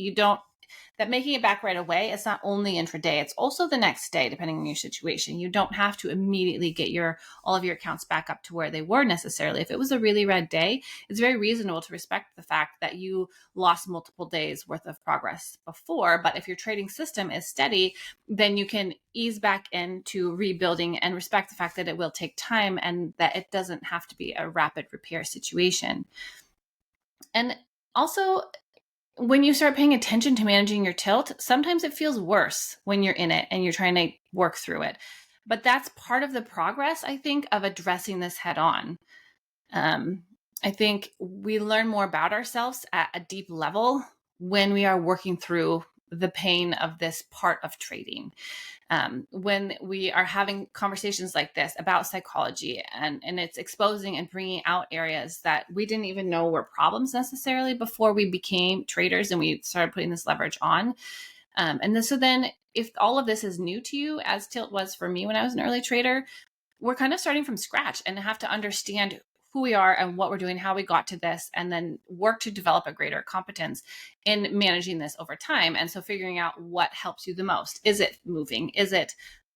That making it back right away, it's not only intraday, it's also the next day, depending on your situation. You don't have to immediately get all of your accounts back up to where they were necessarily. If it was a really red day, it's very reasonable to respect the fact that you lost multiple days worth of progress before. But if your trading system is steady, then you can ease back into rebuilding and respect the fact that it will take time and that it doesn't have to be a rapid repair situation. And also, when you start paying attention to managing your tilt, sometimes it feels worse when you're in it and you're trying to work through it. But that's part of the progress, I think, of addressing this head on. I think we learn more about ourselves at a deep level when we are working through the pain of this part of trading. When we are having conversations like this about psychology and it's exposing and bringing out areas that we didn't even know were problems necessarily before we became traders and we started putting this leverage on. So then if all of this is new to you, as tilt was for me when I was an early trader, we're kind of starting from scratch and have to understand who we are and what we're doing, how we got to this, and then work to develop a greater competence in managing this over time. And so figuring out what helps you the most. Is it moving? Is it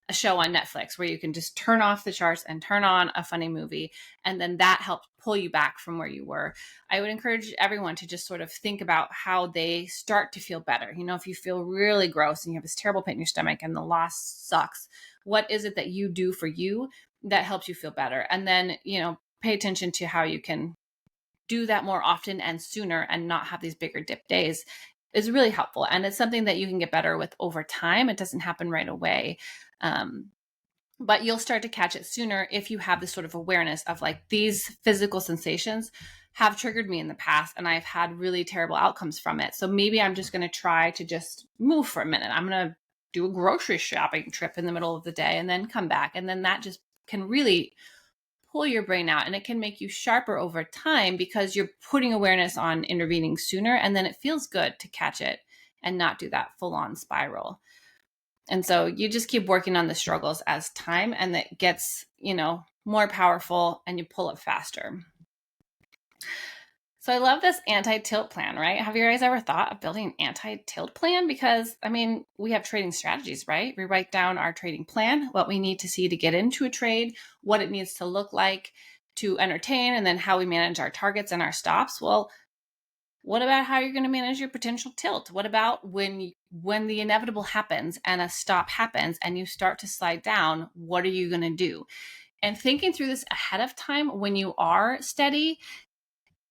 a show on Netflix where you can just turn off the charts and turn on a funny movie, and then that helps pull you back from where you were? I would encourage everyone to just sort of think about how they start to feel better. If you feel really gross and you have this terrible pit in your stomach and the loss sucks, what is it that you do for you that helps you feel better? And then, pay attention to how you can do that more often and sooner and not have these bigger dip days is really helpful. And it's something that you can get better with over time. It doesn't happen right away. but you'll start to catch it sooner if you have this sort of awareness of like, these physical sensations have triggered me in the past and I've had really terrible outcomes from it. So maybe I'm just going to try to just move for a minute. I'm going to do a grocery shopping trip in the middle of the day and then come back. And then that just can really pull your brain out, and it can make you sharper over time because you're putting awareness on intervening sooner. And then it feels good to catch it and not do that full on spiral. And so you just keep working on the struggles as time, and it gets, more powerful and you pull it faster. So I love this anti-tilt plan, right? Have you guys ever thought of building an anti-tilt plan? Because, we have trading strategies, right? We write down our trading plan, what we need to see to get into a trade, what it needs to look like to entertain, and then how we manage our targets and our stops. Well, what about how you're going to manage your potential tilt? What about when the inevitable happens and a stop happens and you start to slide down, what are you going to do? And thinking through this ahead of time when you are steady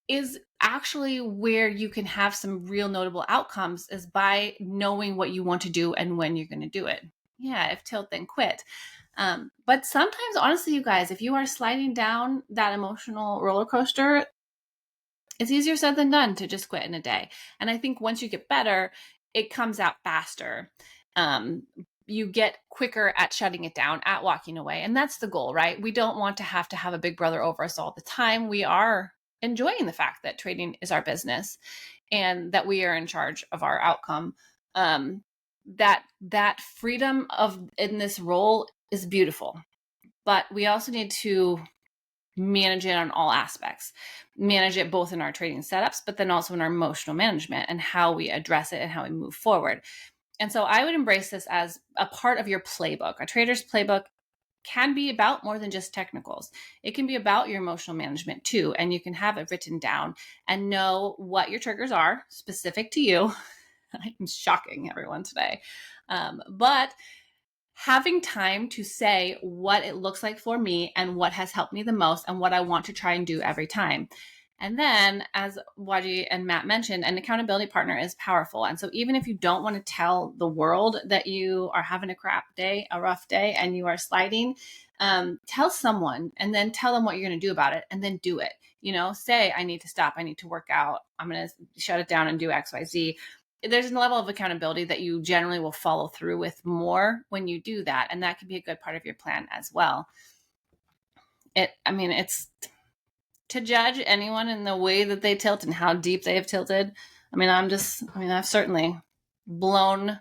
is actually where you can have some real notable outcomes, is by knowing what you want to do and when you're going to do it. Yeah, if tilt, then quit. But sometimes, honestly, you guys, if you are sliding down that emotional roller coaster, it's easier said than done to just quit in a day. And I think once you get better, it comes out faster. You get quicker at shutting it down, at walking away. And that's the goal, right? We don't want to have a big brother over us all the time. We are enjoying the fact that trading is our business and that we are in charge of our outcome. That freedom in this role is beautiful, but we also need to manage it on all aspects, manage it both in our trading setups, but then also in our emotional management and how we address it and how we move forward. And so I would embrace this as a part of your playbook. A trader's playbook can be about more than just technicals. It can be about your emotional management too. And you can have it written down and know what your triggers are specific to you. I'm shocking everyone today. But having time to say what it looks like for me and what has helped me the most and what I want to try and do every time. And then, as Waji and Matt mentioned, an accountability partner is powerful. And so even if you don't want to tell the world that you are having a crap day, a rough day, and you are sliding, tell someone and then tell them what you're going to do about it and then do it. Say, I need to stop. I need to work out. I'm going to shut it down and do X, Y, Z. There's a level of accountability that you generally will follow through with more when you do that. And that can be a good part of your plan as well. It's to judge anyone in the way that they tilt and how deep they have tilted. I've certainly blown.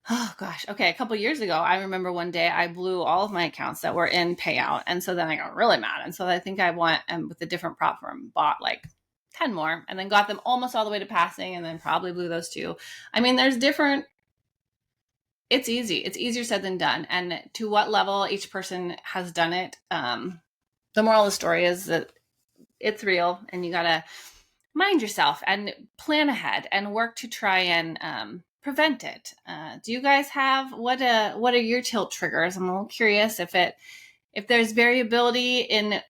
Oh gosh. Okay. A couple of years ago, I remember one day I blew all of my accounts that were in payout. And so then I got really mad. And so I think I went and with a different prop firm bought like 10 more and then got them almost all the way to passing and then probably blew those two. There's different. It's easy. It's easier said than done. And to what level each person has done it. The moral of the story is that it's real and you got to mind yourself and plan ahead and work to try and prevent it. Do you guys have, what are your tilt triggers? I'm a little curious if there's variability in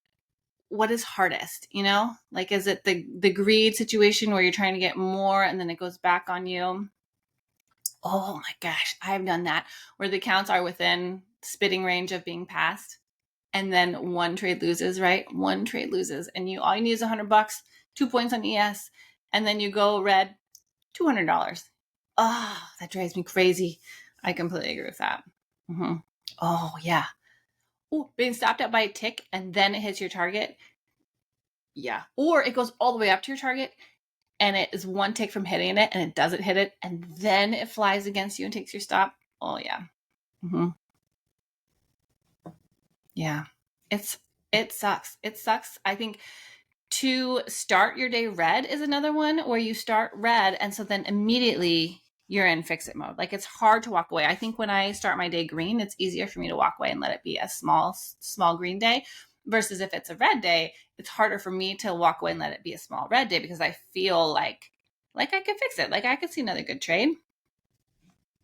what is hardest, like, is it the greed situation where you're trying to get more and then it goes back on you? Oh my gosh, I've done that where the accounts are within spitting range of being passed. And then one trade loses, right? One trade loses. And all you need is $100, 2 points on ES. And then you go red, $200. Oh, that drives me crazy. I completely agree with that. Mm-hmm. Oh, yeah. Oh, being stopped out by a tick and then it hits your target. Yeah. Or it goes all the way up to your target and it is one tick from hitting it and it doesn't hit it. And then it flies against you and takes your stop. Oh, yeah. Mm-hmm. Yeah. It sucks. It sucks. I think to start your day red is another one where you start red. And so then immediately you're in fix it mode. Like, it's hard to walk away. I think when I start my day green, it's easier for me to walk away and let it be a small green day versus if it's a red day, it's harder for me to walk away and let it be a small red day because I feel like I could fix it. Like I could see another good trade.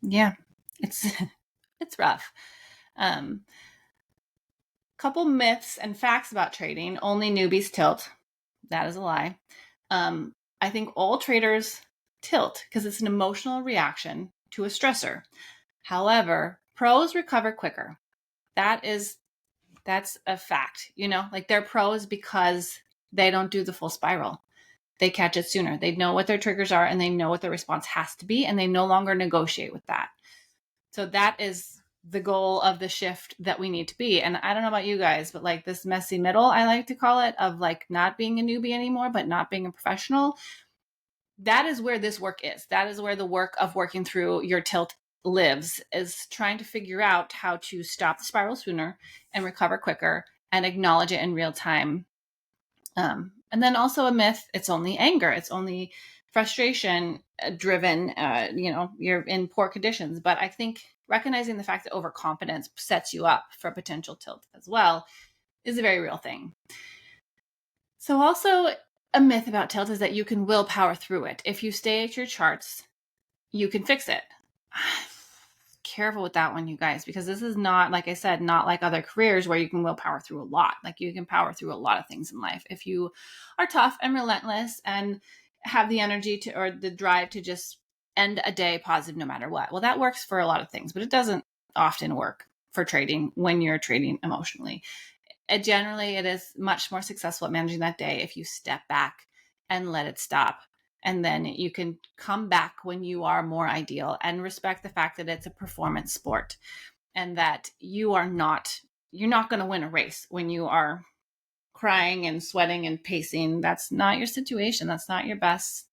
Yeah, it's rough. Couple myths and facts about trading. Only newbies tilt. That is a lie. I think all traders tilt because it's an emotional reaction to a stressor. However, pros recover quicker. That's a fact, like they're pros because they don't do the full spiral. They catch it sooner. They know what their triggers are and they know what their response has to be, and they no longer negotiate with that. So that is the goal of the shift that we need to be. And I don't know about you guys, but like this messy middle, I like to call it, of like not being a newbie anymore, but not being a professional. That is where this work is. That is where the work of working through your tilt lives, is trying to figure out how to stop the spiral sooner and recover quicker and acknowledge it in real time. And then also a myth, it's only anger. It's only frustration driven, you're in poor conditions. But I think recognizing the fact that overconfidence sets you up for potential tilt as well is a very real thing. So also a myth about tilt is that you can willpower through it. If you stay at your charts, you can fix it. Careful with that one, you guys, because this is not, like I said, not like other careers where you can willpower through a lot. Like you can power through a lot of things in life. If you are tough and relentless and have the energy to, or the drive to just end a day positive no matter what. Well, that works for a lot of things, but it doesn't often work for trading when you're trading emotionally. Generally, it is much more successful at managing that day if you step back and let it stop. And then you can come back when you are more ideal and respect the fact that it's a performance sport and that you're not going to win a race when you are crying and sweating and pacing. That's not your situation. That's not your best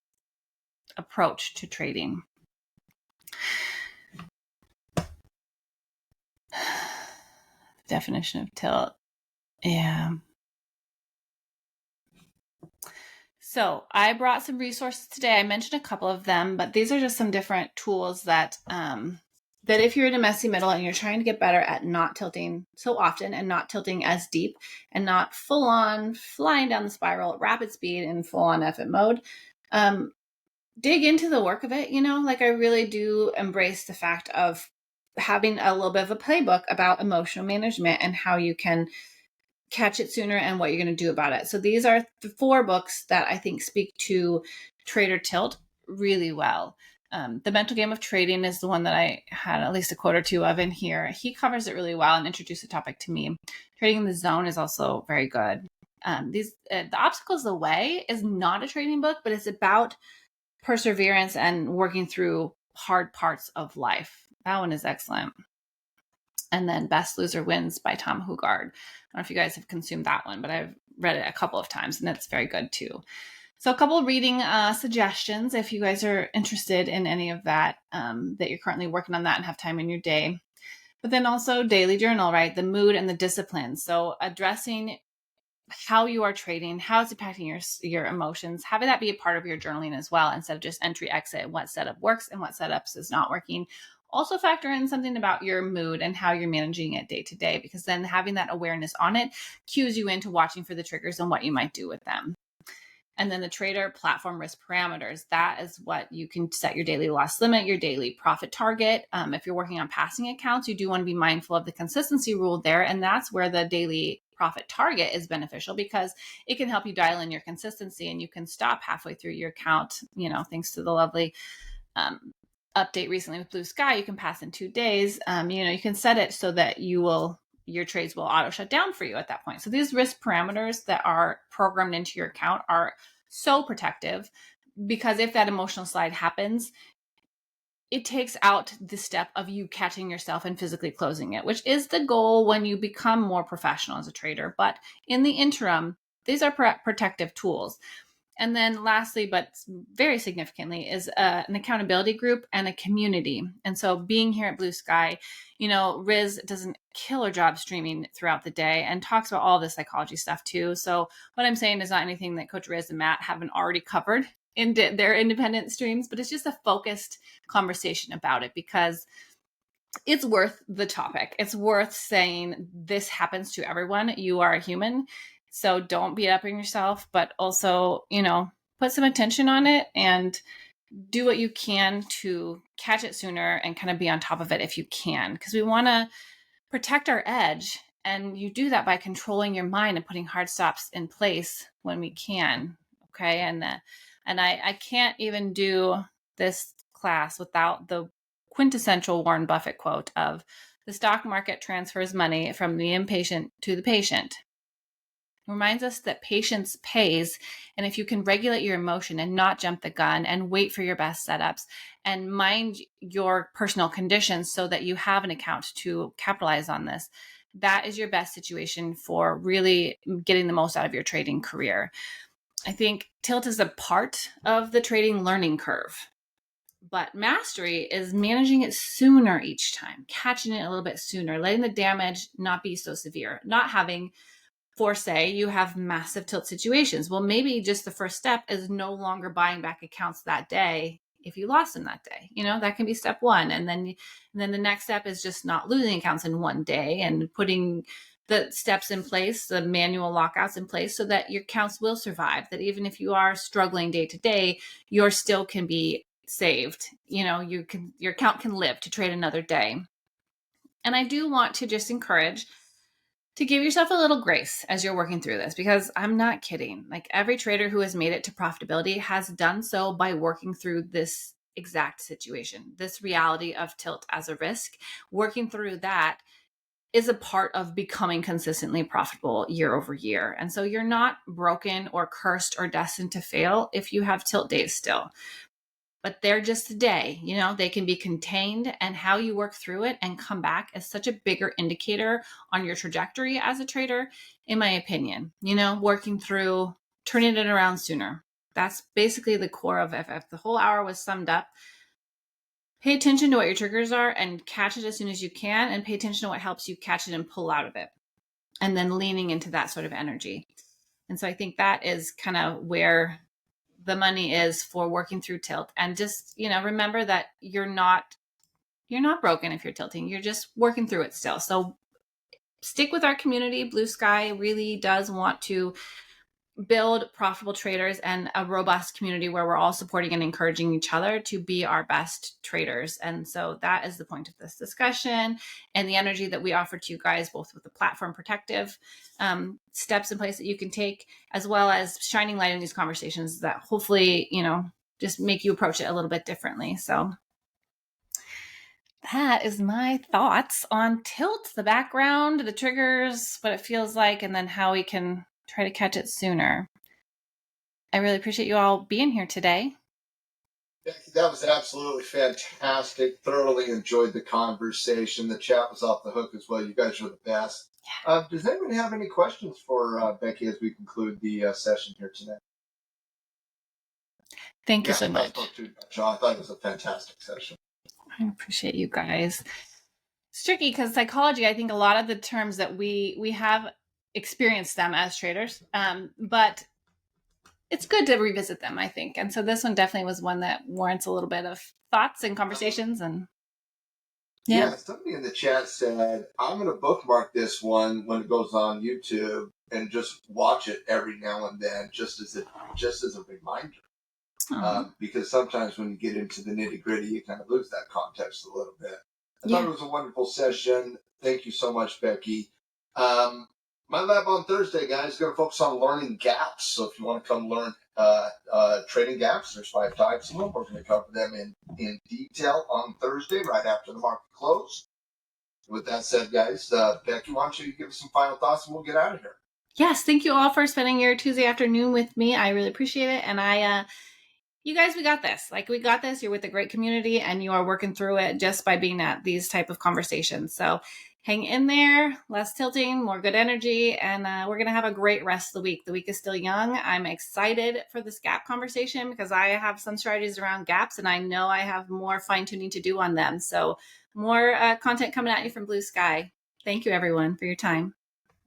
approach to trading. Definition of tilt. Yeah. So I brought some resources today. I mentioned a couple of them, but these are just some different tools that that if you're in a messy middle and you're trying to get better at not tilting so often and not tilting as deep and not full on flying down the spiral at rapid speed in full on effort mode, dig into the work of it. Like I really do embrace the fact of having a little bit of a playbook about emotional management and how you can catch it sooner and what you're going to do about it. So these are the 4 books that I think speak to trader tilt really well. The Mental Game of Trading is the one that I had at least a quote or two of in here. He covers it really well and introduced the topic to me. Trading in the Zone is also very good. The Obstacles the Way is not a trading book, but it's about perseverance and working through hard parts of life. That one is excellent. And then Best Loser Wins by Tom Hugard. I don't know if you guys have consumed that one, but I've read it a couple of times and it's very good too. So a couple of reading suggestions if you guys are interested in any of that, that you're currently working on that and have time in your day. But then also daily journal, right? The mood and the discipline. So addressing how you are trading, how it's impacting your emotions, having that be a part of your journaling as well, instead of just entry exit, what setup works and what setups is not working. Also factor in something about your mood and how you're managing it day to day, because then having that awareness on it cues you into watching for the triggers and what you might do with them. And then the trader platform risk parameters. That is what you can set your daily loss limit, your daily profit target. If you're working on passing accounts, you do want to be mindful of the consistency rule there. And that's where the daily profit target is beneficial, because it can help you dial in your consistency and you can stop halfway through your account, thanks to the lovely update recently with Blue Sky. You can pass in 2 days. You can set it so that your trades will auto shut down for you at that point. So these risk parameters that are programmed into your account are so protective, because if that emotional slide happens, it takes out the step of you catching yourself and physically closing it, which is the goal when you become more professional as a trader. But in the interim, these are protective tools. And then lastly, but very significantly, is an accountability group and a community. And so being here at Blue Sky, Riz does a killer job streaming throughout the day and talks about all this psychology stuff too. So what I'm saying is not anything that Coach Riz and Matt haven't already covered in their independent streams, but it's just a focused conversation about it, because it's worth the topic. It's worth saying this happens to everyone. You are a human. So don't beat up on yourself, but also, put some attention on it and do what you can to catch it sooner and kind of be on top of it if you can, because we want to protect our edge. And you do that by controlling your mind and putting hard stops in place when we can. Okay. And I can't even do this class without the quintessential Warren Buffett quote of The stock market transfers money from the impatient to the patient. Reminds us that patience pays, and if you can regulate your emotion and not jump the gun and wait for your best setups and mind your personal conditions so that you have an account to capitalize on this, that is your best situation for really getting the most out of your trading career. I think tilt is a part of the trading learning curve, but mastery is managing it sooner each time, catching it a little bit sooner, letting the damage not be so severe, not having, for say you have massive tilt situations. Well, maybe just the first step is no longer buying back accounts that day if you lost them that day. That can be step one. And then the next step is just not losing accounts in one day and putting the steps in place, the manual lockouts in place so that your accounts will survive, that even if you are struggling day to day, your still can be saved. Your account can live to trade another day. And I do want to just encourage to give yourself a little grace as you're working through this, because I'm not kidding. Like, every trader who has made it to profitability has done so by working through this exact situation, this reality of tilt as a risk. Working through that is a part of becoming consistently profitable year over year. And so you're not broken or cursed or destined to fail if you have tilt days still. But they're just a day, they can be contained, and how you work through it and come back is such a bigger indicator on your trajectory as a trader, in my opinion. Working through, turning it around sooner. That's basically the core of if the whole hour was summed up. Pay attention to what your triggers are and catch it as soon as you can, and pay attention to what helps you catch it and pull out of it. And then leaning into that sort of energy. And so I think that is kind of where the money is for working through tilt. And just, remember that you're not broken if you're tilting. You're just working through it still. So stick with our community. Blue Sky really does want to build profitable traders and a robust community where we're all supporting and encouraging each other to be our best traders. And so that is the point of this discussion, and the energy that we offer to you guys, both with the platform protective steps in place that you can take, as well as shining light in these conversations that hopefully, just make you approach it a little bit differently. So that is my thoughts on tilt, the background, the triggers, what it feels like, and then how we can try to catch it sooner. I really appreciate you all being here today. Becky, that was absolutely fantastic. Thoroughly enjoyed the conversation. The chat was off the hook as well. You guys are the best. Yeah. Does anyone have any questions for Becky as we conclude the session here today? Thank you so much. I thought it was a fantastic session. I appreciate you guys. It's tricky because psychology, I think a lot of the terms that we have experienced them as traders, but it's good to revisit them, I think. And so this one definitely was one that warrants a little bit of thoughts and conversations. And yeah, somebody in the chat said, I'm going to bookmark this one when it goes on YouTube and just watch it every now and then, just as a reminder. Because sometimes when you get into the nitty gritty, you kind of lose that context a little bit. I thought it was a wonderful session. Thank you so much, Becky. My lab on Thursday, guys, is going to focus on learning gaps. So if you want to come learn trading gaps, there's 5 types of them. We're going to cover them in detail on Thursday, right after the market close. With that said, guys, Becky, why don't you give us some final thoughts and we'll get out of here. Yes, thank you all for spending your Tuesday afternoon with me. I really appreciate it. And you guys, we got this. We got this. You're with a great community and you are working through it just by being at these type of conversations. So hang in there, less tilting, more good energy, and we're going to have a great rest of the week. The week is still young. I'm excited for this gap conversation because I have some strategies around gaps and I know I have more fine tuning to do on them. So more content coming at you from Blue Sky. Thank you, everyone, for your time.